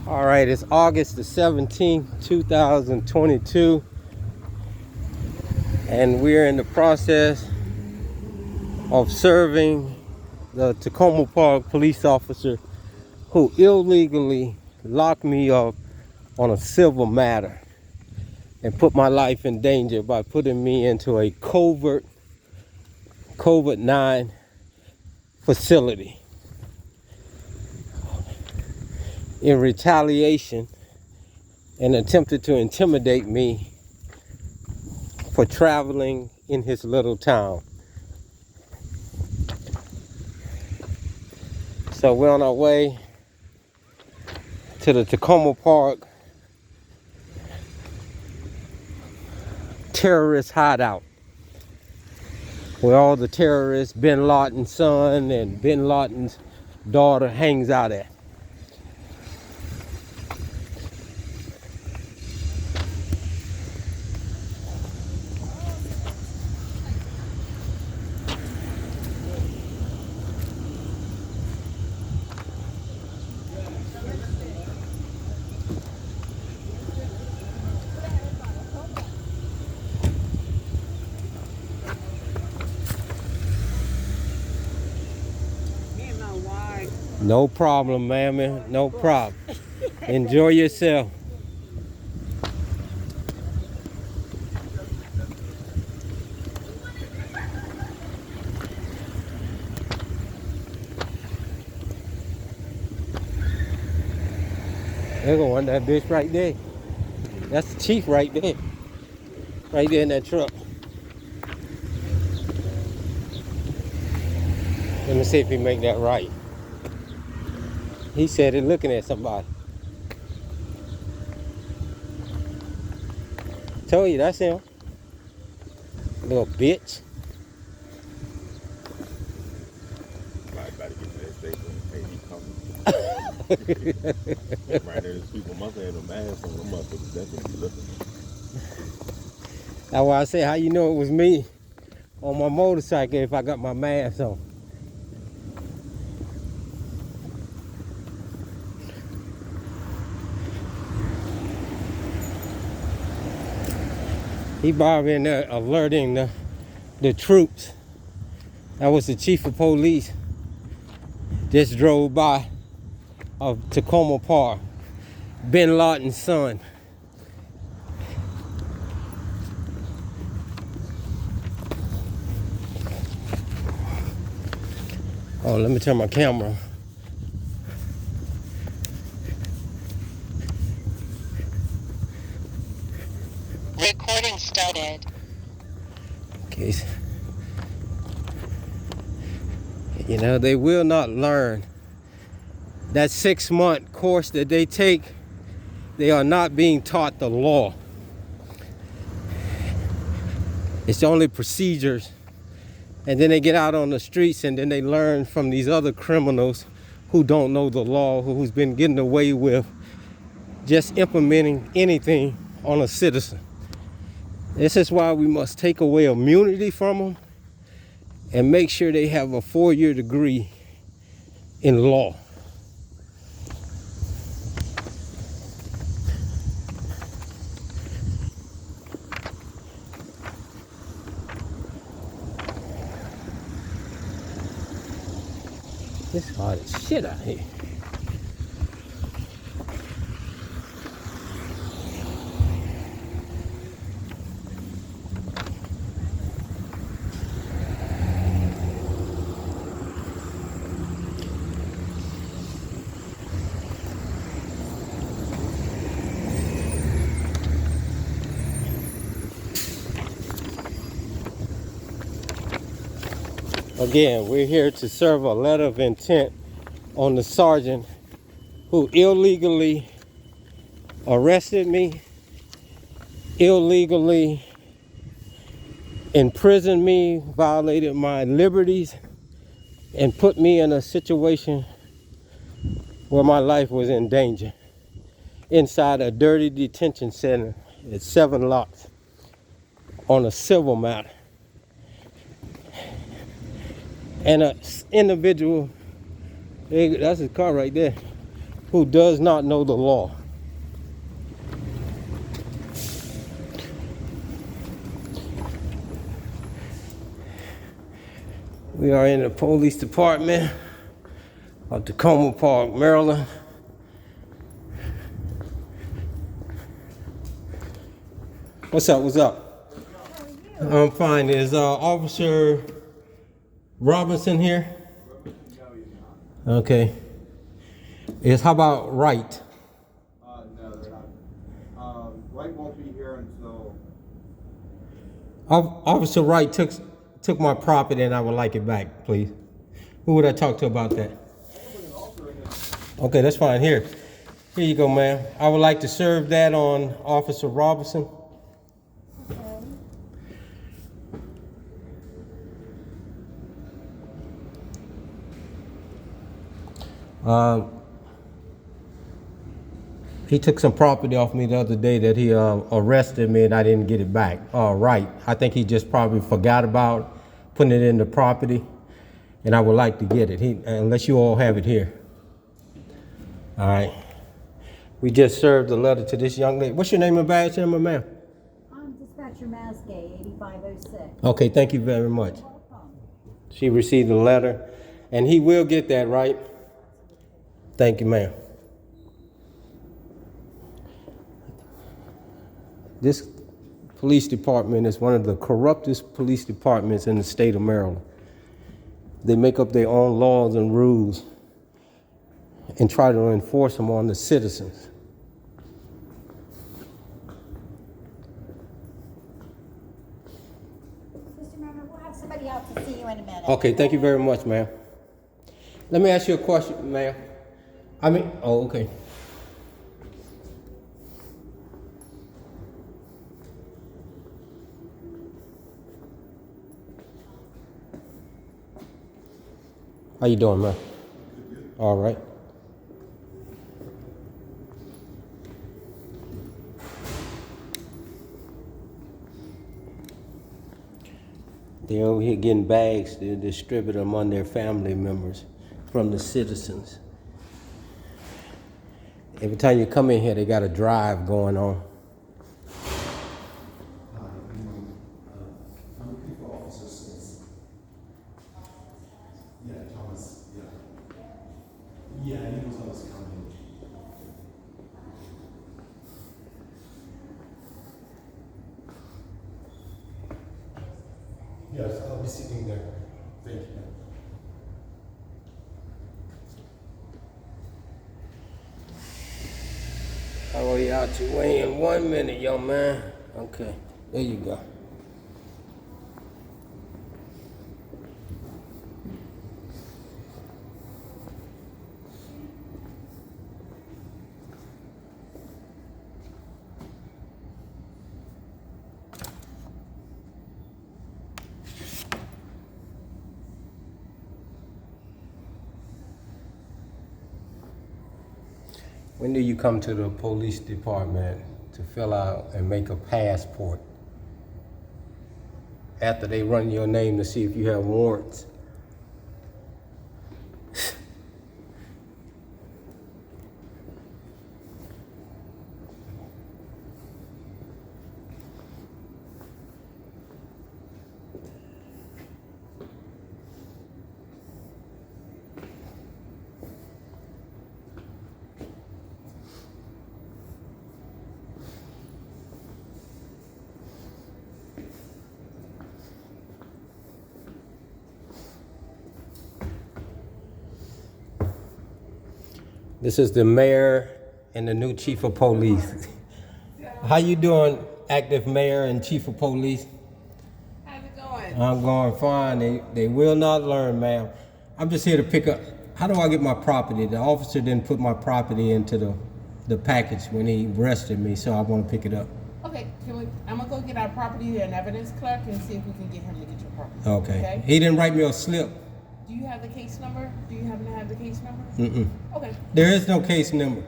All right, it's August the 17th, 2022, and we're in the process of serving the Takoma Park police officer who illegally locked me up on a civil matter and put my life in danger by putting me into a covert COVID-19 facility. In retaliation, and attempted to intimidate me for traveling in his little town. So we're on our way to the Tacoma Park terrorist hideout, where all the terrorists, Bin Laden's son and Bin Laden's daughter hangs out at. No problem, mammy. No problem. Enjoy yourself. There go one, that bitch right there. That's the chief right there. Right there in that truck. Let me see if he make that right. He said it looking at somebody. Told you, that's him. Little bitch. About to get to that station. Hey, he coming. Right there, there's people must have no mask on. Them motherfuckers definitely be looking. That's why I say, how you know it was me on my motorcycle if I got my mask on? He probably in there alerting the troops. That was the chief of police. Just drove by of Tacoma Park, Bin Laden's son. Oh, let me turn my camera on. Recording started. Okay. You know, they will not learn. That 6-month course that they take, they are not being taught the law. It's only procedures. And then they get out on the streets and then they learn from these other criminals who don't know the law, who's been getting away with just implementing anything on a citizen. This is why we must take away immunity from them and make sure they have a 4-year degree in law. It's hot as shit out here. Again, we're here to serve a letter of intent on the sergeant who illegally arrested me, illegally imprisoned me, violated my liberties, and put me in a situation where my life was in danger inside a dirty detention center at 7 Locks on a civil matter. And an individual, that's his car right there, who does not know the law. We are in the police department of Tacoma Park, Maryland. What's up? What's up? I'm fine. Is Officer Robinson here? Okay. How about Wright? No, they're not. Wright won't be here until. Officer Wright took my property and I would like it back, please. Who would I talk to about that? Okay, that's fine. Here you go, ma'am. I would like to serve that on Officer Robinson. He took some property off me the other day that he arrested me and I didn't get it back. Right. I think he just probably forgot about putting it in the property, and I would like to get it. Unless you all have it here. All right. We just served a letter to this young lady. What's your name and badge number, ma'am? I'm Dispatcher Maskey, 8506. Okay, thank you very much. She received a letter, and he will get that, right? Thank you, ma'am. This police department is one of the corruptest police departments in the state of Maryland. They make up their own laws and rules and try to enforce them on the citizens. Mr. Merriman, we'll have somebody out to see you in a minute. Okay, thank you very much, ma'am. Let me ask you a question, ma'am. Okay. How you doing, man? All right. They're over here getting bags to distribute among their family members from the citizens. Every time you come in here, they got a drive going on. I'm looking for Officer Smith. Yeah, Thomas, yeah. Yeah, he knows I was coming. Yes, I'll be sitting there. Thank you. I will be out your way in 1 minute, young man. Okay, there you go. When do you come to the police department to fill out and make a passport? After they run your name to see if you have warrants. This is the mayor and the new chief of police. How you doing, active mayor and chief of police? How's it going? I'm going fine. They will not learn, ma'am. I'm just here to pick up. How do I get my property? The officer didn't put my property into the package when he arrested me, so I want to pick it up. Okay, I'm gonna go get our property and evidence clerk and see if we can get him to get your property. Okay. He didn't write me a slip. Do you have the case number? Do you happen to have the case number? Mm-mm. Okay. There is no case number.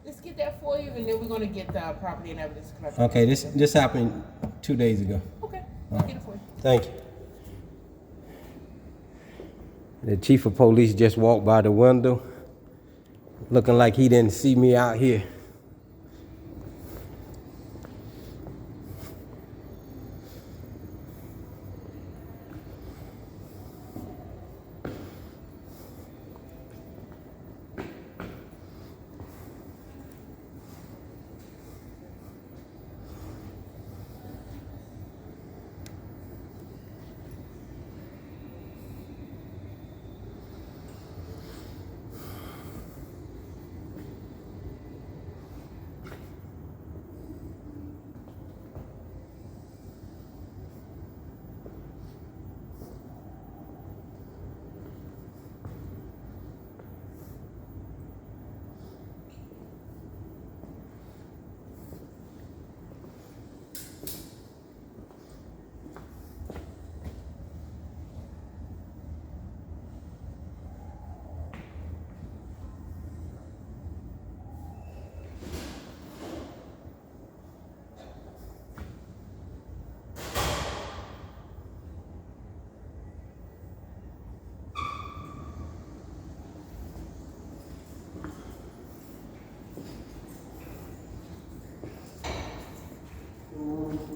Let's get that for you, and then we're gonna get the property and evidence clerk. Okay, this happened 2 days ago. Okay, I'll get it for you. Thank you. The chief of police just walked by the window. Looking like he didn't see me out here.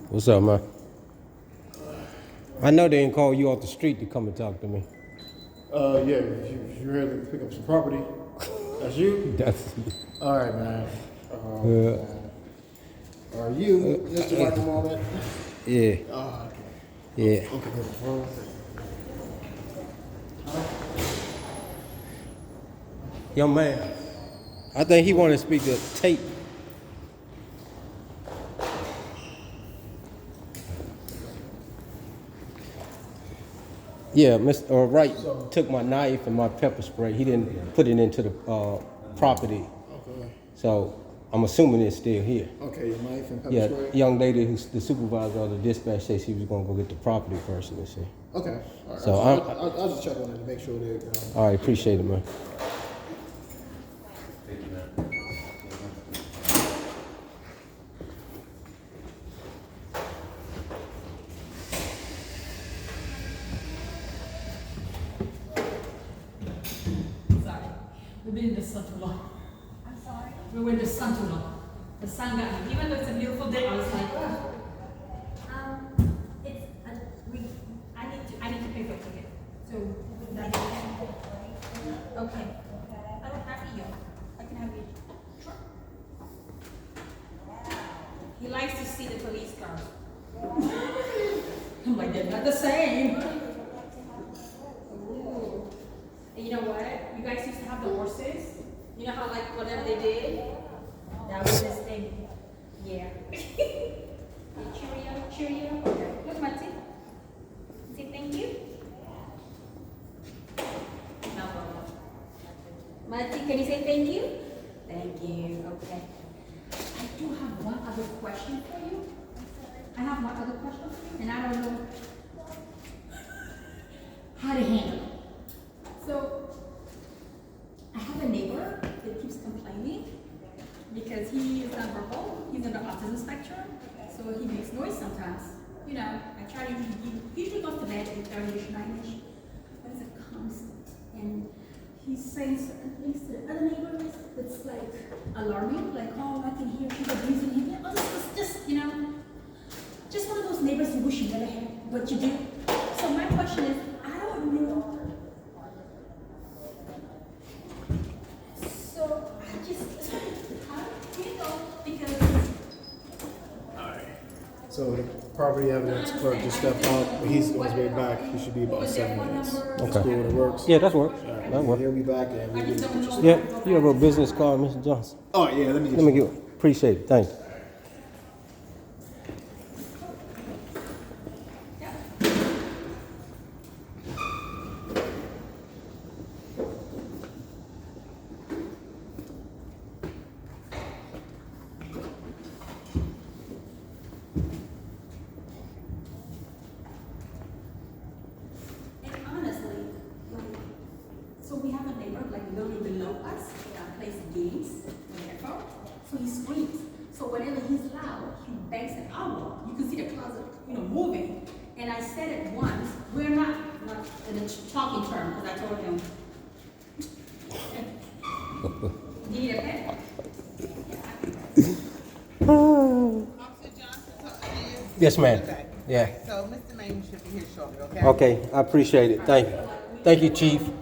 What's up, man? I know they didn't call you off the street to come and talk to me. Yeah, you're here to pick up some property. That's you? That's All right, man. yeah. Are you Mr. Michael Moment? Yeah. Oh, okay. Yeah. Okay. Young man, I think he wanted to speak to Tate. Yeah, Mr. Wright took my knife and my pepper spray. He didn't put it into the property. Okay. So I'm assuming it's still here. Okay, your knife and pepper Yeah, spray? young lady who's the supervisor of the dispatch said she was gonna go get the property person and see. Okay. All right. So I'll just check on it to make sure they're all right, appreciate it, man. Sorry. We've been in the sun too long. I'm sorry. We were in the sun too long. The sun got me. Even though it's a beautiful day, I was like, oh. It's, I need to pay for a ticket. So, that okay. I don't have you. I can have you. Sure. He likes to see the police cars. I'm like, they're not the same. Ooh. And you know what? You guys used to have the horses. You know how like whatever they did, that was this thing. Yeah. Cheerio, cheerio. Okay. Look, Marty. Say thank you. No problem. Marty, can you say thank you? Thank you. Okay. I do have one other question for you. I have one other question for you, and I don't know how to handle it. So, I have a neighbor that keeps complaining because he is nonverbal. He's on the autism spectrum, so he makes noise sometimes. You know, I try to he usually goes to bed at 8:30ish, 9ish, but it's a constant. And he's saying certain things to the other neighbors that's like alarming, like, oh, I can hear people abusing him. Yeah, oh, this is just, you know, just one of those neighbors you wish you never had, but you do. So my question is, I don't know. So I just, how do you know? Because So the property evidence clerk just stepped out, but he's on his way back. He should be about 7 minutes. That's Okay. cool, it works. Yeah, that's work. All right, That work. he'll be back and we can get you. Yeah, you have a business card, Mr. Johnson. Oh yeah, let me get Let me you. get. Appreciate it. Thank you. and honestly, like, so we have a neighbor like literally below us that plays games with echo. So he screams. So whenever he's loud, he bangs at our wall. You can see the closet, you know, moving. And I said it once. We're not in a talking term because I told him. Officer Johnson, Yes, ma'am. Okay. Yeah. So Mr. Maine should be here shortly, okay? Okay, I appreciate it. Thank you. Thank you, Chief. That's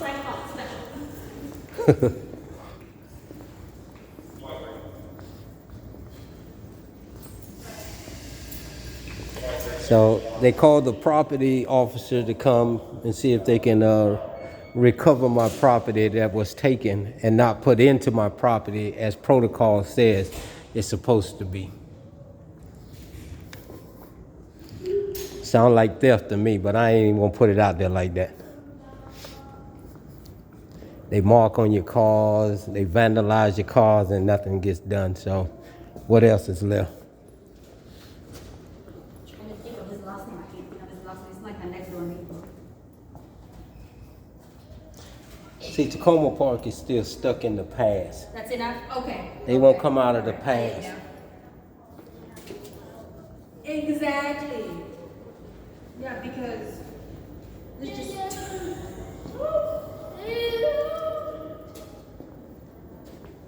why I call it special. So they called the property officer to come and see if they can recover my property that was taken and not put into my property as protocol says it's supposed to be. Sound like theft to me, but I ain't even gonna put it out there like that. They mark on your cars, they vandalize your cars, and nothing gets done. So what else is left? Trying to think of his last name. I can't think of his last name. It's like my next door neighbor. See, Tacoma Park is still stuck in the past. That's enough? Okay. They won't Okay. come out of the Alright, past. yeah. Exactly. Yeah, because it's just.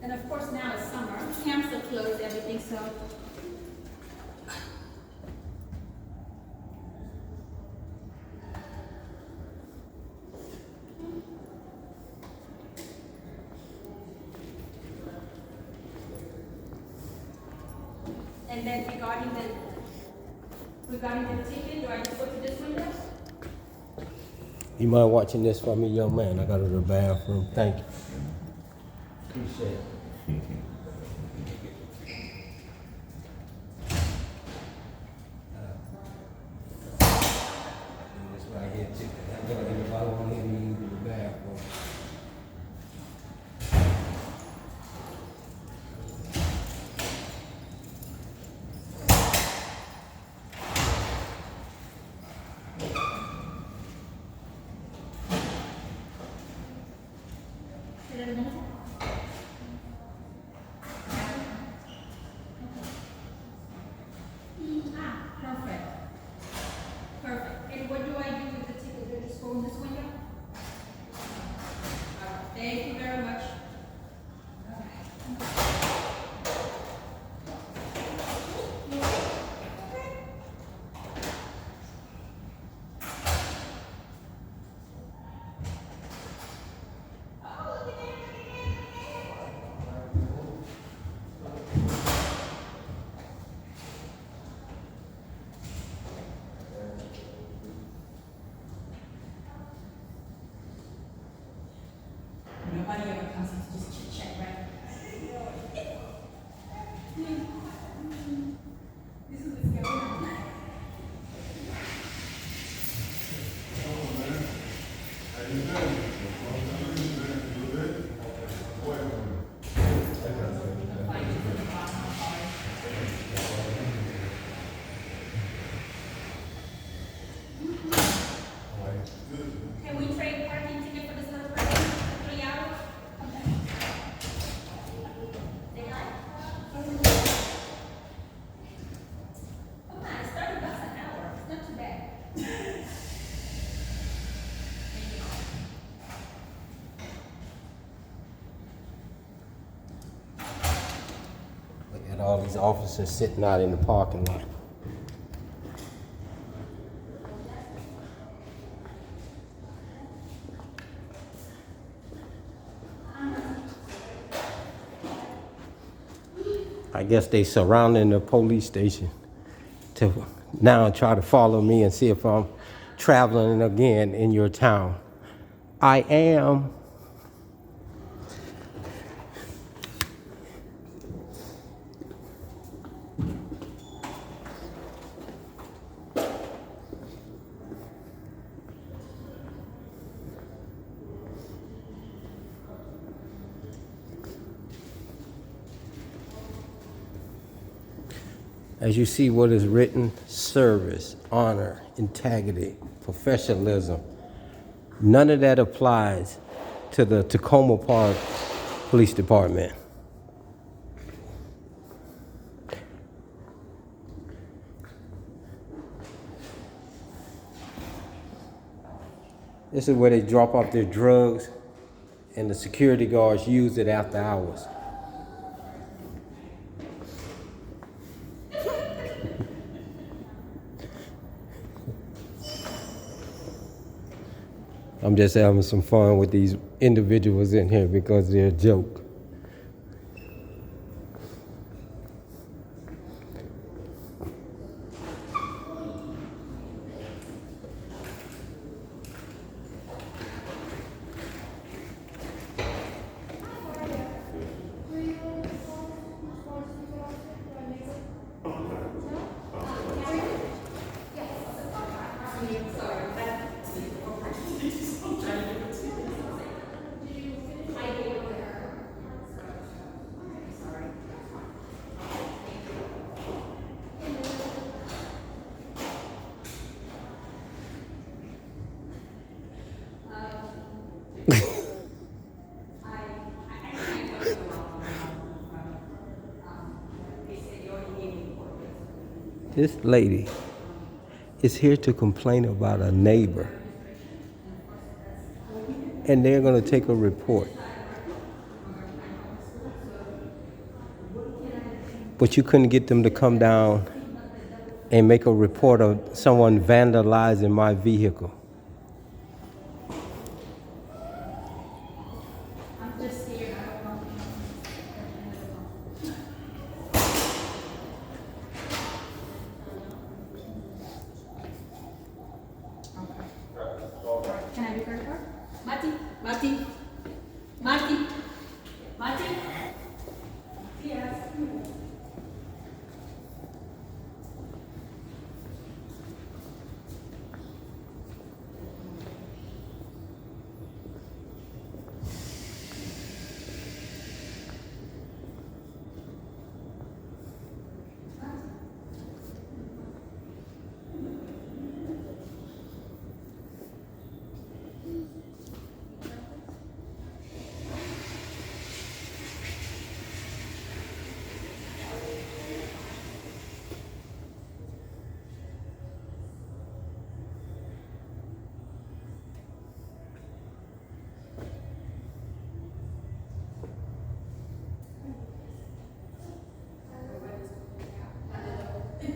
And of course now it's summer. Camps are closed, everything, so. And then regarding the ticket, do I just go to this window? You mind watching this for me, young man? I got to the bathroom. Thank you. Appreciate it. This right here, too. I got to get about on here and use the bathroom. Say that again. Perfect. Perfect. And what do I do with the ticket? Do I just go in this window? Thank you very much. Nobody ever comes in to just chit chat, right? This is what's going on. Can we trade parking ticket for this little person for 3 hours? Okay. They got it? Come on, it's $30 an hour. It's not too bad. Thank you. Look at all these officers sitting out in the parking lot. I guess they surrounding the police station to now try to follow me and see if I'm traveling again in your town. I am. As you see what is written, service, honor, integrity, professionalism. None of that applies to the Tacoma Park Police Department. This is where they drop off their drugs and the security guards use it after hours. I'm just having some fun with these individuals in here because they're a joke. This lady is here to complain about a neighbor, and they're going to take a report. But you couldn't get them to come down and make a report of someone vandalizing my vehicle. Can I have your credit card? Mati. Yes.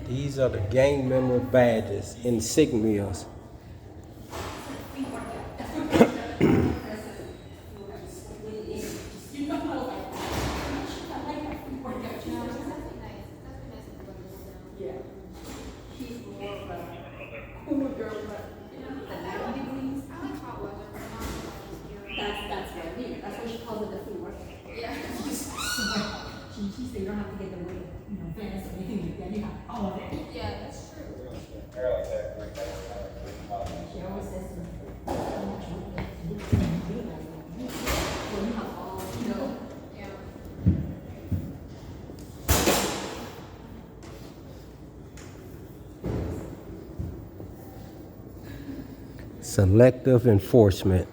These are the gang member badges, insignias. That's what I mean. That's what she calls it, the free workout. Yeah. She said you don't have to get the way, fans or anything like that. You have all of it. Yeah, that's true. She always says to me, how much work you have to do that. Well, you have all, Yeah. Selective enforcement.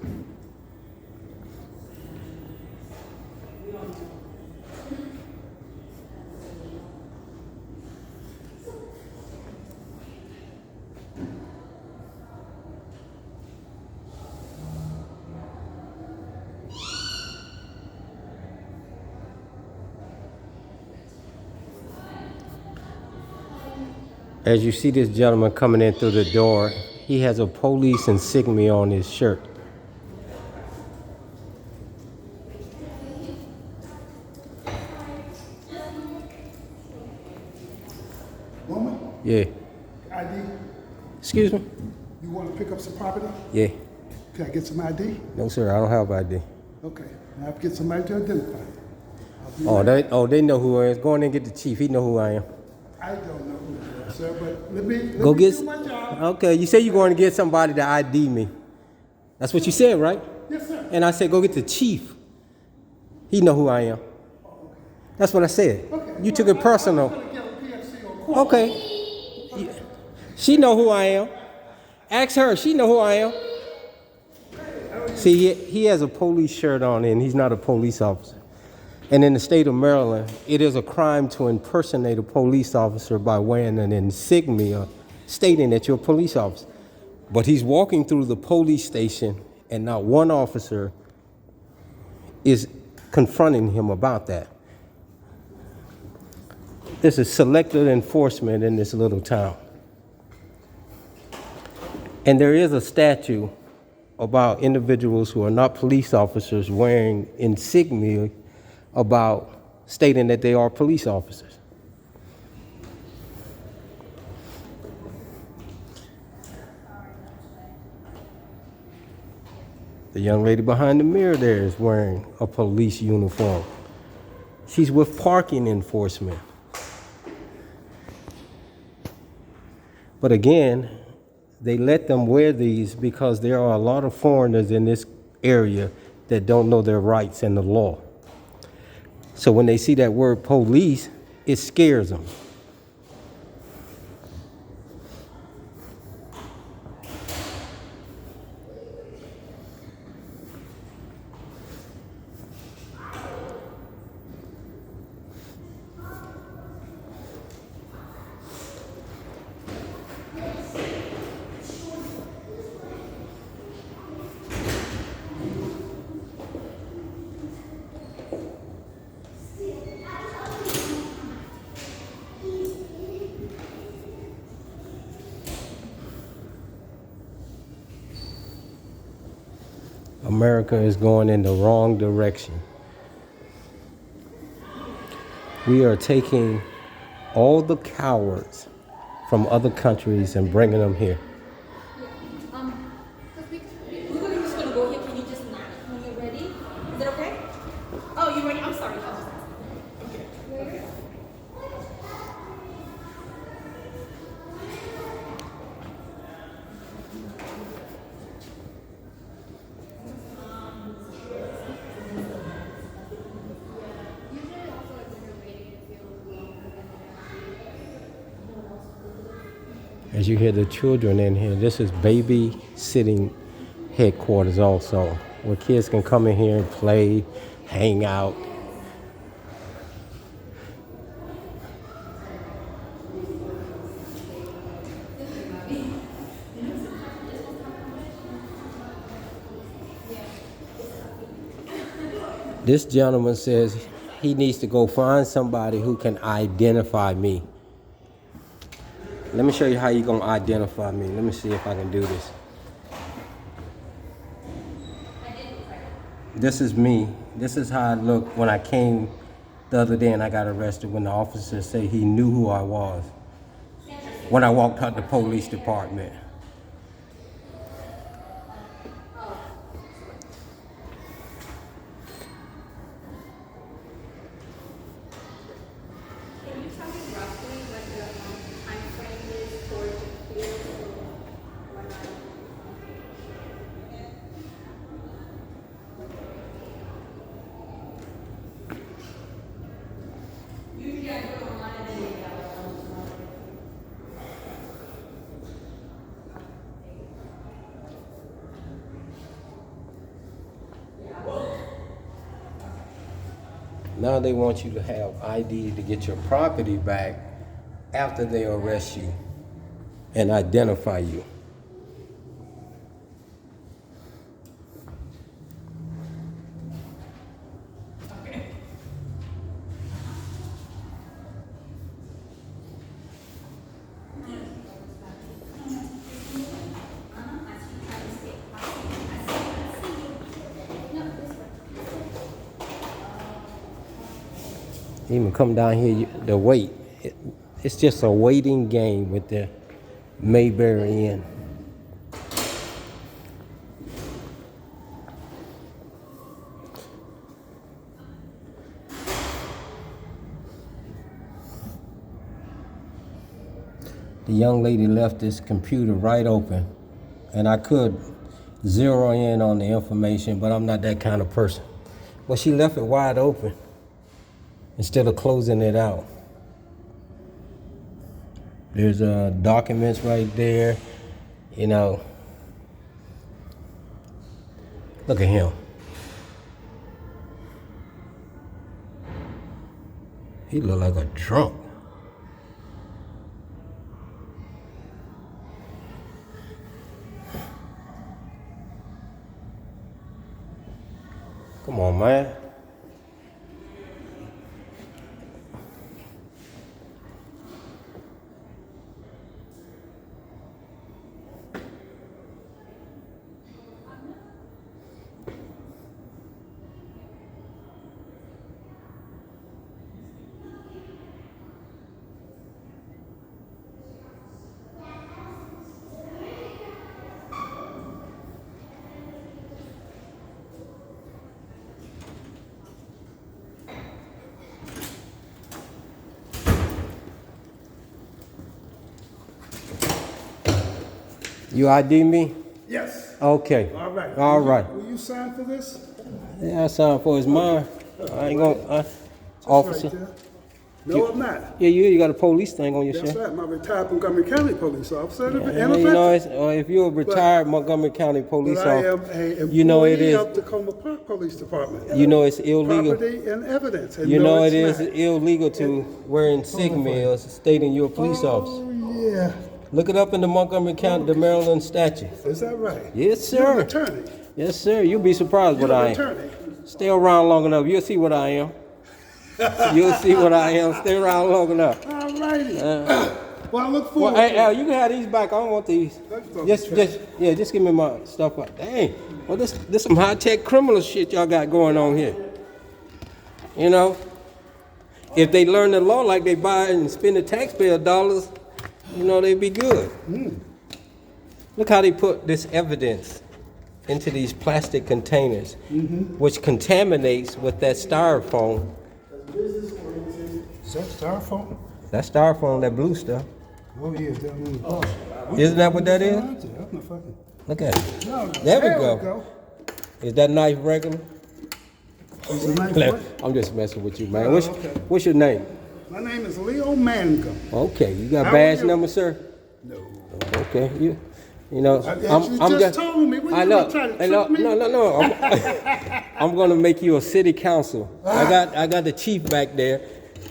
As you see this gentleman coming in through the door, he has a police insignia on his shirt. Woman, Yeah. ID? Excuse me? You want to pick up some property? Yeah. Can I get some ID? No, sir, I don't have ID. Okay, I have to get somebody to identify you. I'll be They know who I am. Go in and get the chief. He know who I am. I don't know who you are, sir, but let me Go get. do my job. Okay, you say you're going to get somebody to ID me. That's what you said, right? Yes, sir. And I said, go get the chief. He know who I am. That's what I said. Okay. You took it personal. I'm just gonna get a PFC on court. Okay. She know who I am. Ask her. She know who I am. See, he has a police shirt on and he's not a police officer. And in the state of Maryland, it is a crime to impersonate a police officer by wearing an insignia stating that you're a police officer. But he's walking through the police station and not one officer is confronting him about that. This is selective enforcement in this little town. And there is a statute about individuals who are not police officers wearing insignia about stating that they are police officers. The young lady behind the mirror there is wearing a police uniform. She's with parking enforcement. But again, they let them wear these because there are a lot of foreigners in this area that don't know their rights and the law. So when they see that word police, it scares them. America is going in the wrong direction. We are taking all the cowards from other countries and bringing them here. We're just gonna go here. Can you just knock when you're ready? Is it okay? Oh, you ready? I'm sorry. Okay. As you hear the children in here, this is babysitting headquarters also, where kids can come in here and play, hang out. This gentleman says he needs to go find somebody who can identify me. Let me show you how you're gonna identify me. Let me see if I can do this. This is me. This is how I looked when I came the other day and I got arrested, when the officer said he knew who I was when I walked out the police department. Can you tell me roughly what the time frame is for the field? Usually I go online and then Now they want you to have ID to get your property back after they arrest you and identify you. Even come down here, the wait. It's just a waiting game with the Mayberry Inn. The young lady left this computer right open, and I could zero in on the information, but I'm not that kind of person. Well, she left it wide open instead of closing it out. There's documents right there, you know. Look at him. He look like a drunk. Come on, man. You ID me? Yes. Okay. All right. All right. Will you sign for this? Yeah, I signed for his mine. I ain't gonna, officer. Right there. No, I'm not. Yeah, you got a police thing on your That's shirt. right. I'm a retired Montgomery County police officer. And Yeah, a you know, veteran. if you're a retired Montgomery County police But I am officer, a employee you know it is. of Tacoma Park Police Department. You know it's illegal. Property and evidence. And You no, know it it's is not. illegal to wear insignia stating you're a police officer. Oh, yeah. Look it up in the Montgomery County, the Maryland statute. Is that right? Yes, You're an sir. attorney. Yes, sir. You'll be surprised what You're I an am. attorney. Stay around long enough. You'll see what I am. You'll see what I am. Stay around long enough. All righty. Well, I look forward Well, hey, to Al, it. you can have these back. I don't want these. Just give me my stuff back. Dang. Well, this some high-tech criminal shit y'all got going on here. You know? If they learn the law like they buy and spend the taxpayer dollars, you know, they'd be good. Look how they put this evidence into these plastic containers, which contaminates with that styrofoam. Is that styrofoam? That styrofoam, that blue stuff. Oh, yeah. Isn't that what that is? That's not fucking. Look at it. No, There we go. go. Is that knife regular? It's a nice Look, one. I'm just messing with you, man. Oh, What's, okay. what's your name? My name is Leo Mangum. Okay, you got How badge are you? number, sir? No. Okay, you know, You just told me. What I you know. gonna try to Hey, no, trick me? no. I'm gonna make you a city council. I got the chief back there,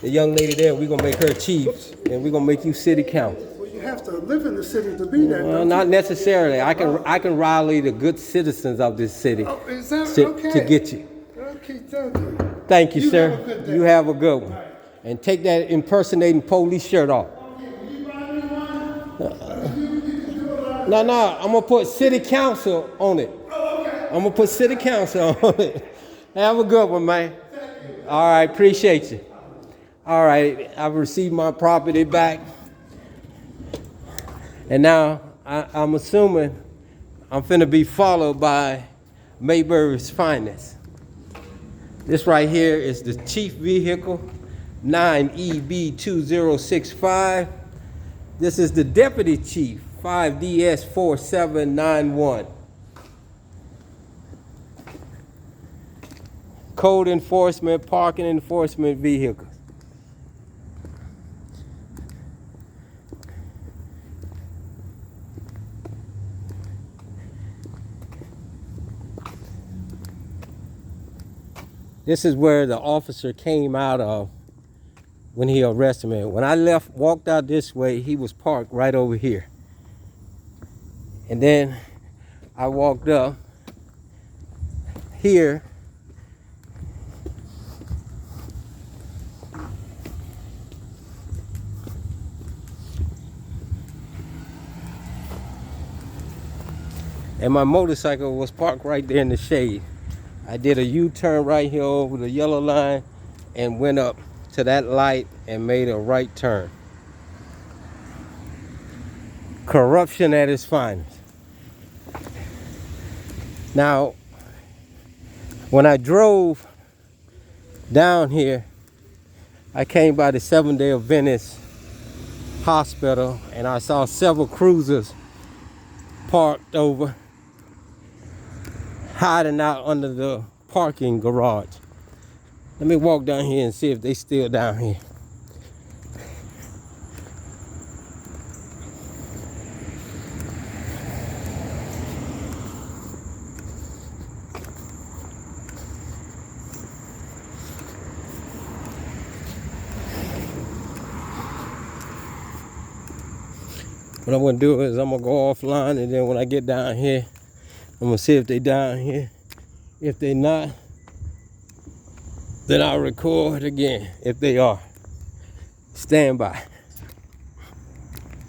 the young lady there. We're gonna make her chief, and we're gonna make you city council. Well, you have to live in the city to be there. Well, don't not necessarily. I can rally the good citizens of this city you? Oh, is that to, okay? to get you. Okay, thank you. Thank you, You sir. have a good day. You have a good one. And take that impersonating police shirt off. No, I'm gonna put city council on it. I'm gonna put city council on it. Have a good one, man. All right, appreciate you. All right, I've received my property back. And now I'm assuming I'm finna be followed by Mayberry's finest. This right here is the chief vehicle, 9EB2065. This is the deputy chief, 5DS4791. Code enforcement, parking enforcement vehicles. This is where the officer came out of when he arrested me. When I walked out this way, he was parked right over here. And then I walked up here. And my motorcycle was parked right there in the shade. I did a U-turn right here over the yellow line and went up to that light and made a right turn. Corruption at its finest. Now, when I drove down here, I came by the Seventh-day Adventist hospital and I saw several cruisers parked over, hiding out under the parking garage. Let me walk down here and see if they still down here. What I'm gonna do is I'm gonna go offline, and then when I get down here, I'm gonna see if they down here. If they not, then I'll record again. If they are, stand by.